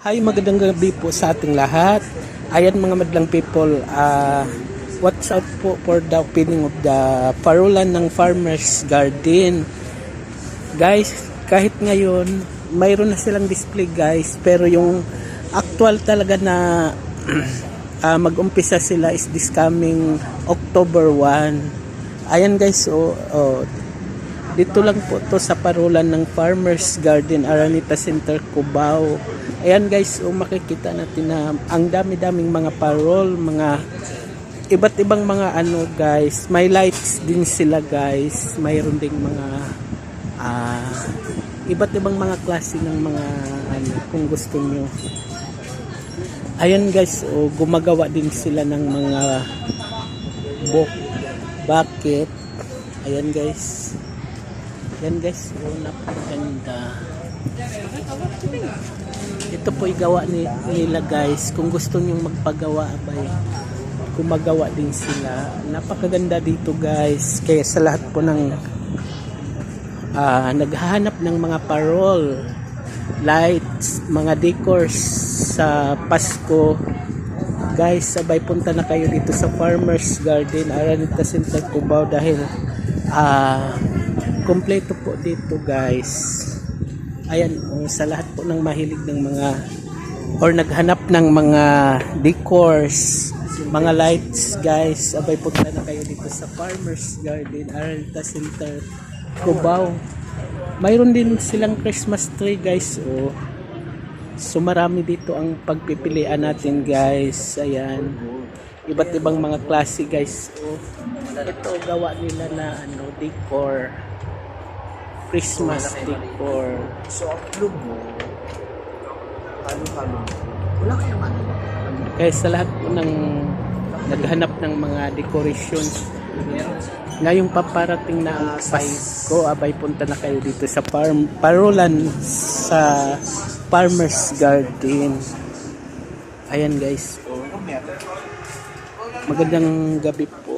Hi, magandang gabi po sa ating lahat. Ayan mga madlang people, watch out po for the opening of the parulan ng Farmer's Garden. Guys, kahit ngayon, mayroon na silang display guys, pero yung actual talaga na mag-umpisa sila is this coming October 1. Ayan guys, dito lang po to sa parulan ng Farmer's Garden, Araneta Center, Cubao. Ayan guys, makikita natin na ang dami-daming mga parol, mga iba't ibang mga guys. May lights din sila guys. Mayroon ding mga iba't ibang mga klase ng mga kung gusto nyo. Ayan guys, gumagawa din sila ng mga bucket. Ayan guys. Yan guys, napakaganda. Ito po igawa nila guys. Kung gusto niyo magpagawa, gumagawa din sila. Napakaganda dito guys. Kaya sa lahat po ng naghahanap ng mga parol, lights, mga decors sa Pasko, guys, sabay punta na kayo dito sa Farmer's Garden, Araneta Center, Cubao, dahil kompleto po dito guys. Ayan, sa lahat po ng mahilig ng mga or naghanap ng mga decors, mga lights guys, abay punta na kayo dito sa Farmer's Garden, Araneta Center, Cubao. Mayroon din silang Christmas tree guys. So marami dito ang pagpipilian natin guys. Ayan, iba't ibang mga klase guys. Ito gawa nila na decor, Christmas decor. So, ang club mo, halo-halo. Wala kayang ano. Kaya sa lahat po ng naghanap ng mga decorations, ngayong paparating na ang Pasko, abay punta na kayo dito sa parulan sa Farmer's Garden. Ayan guys. Magandang gabi po.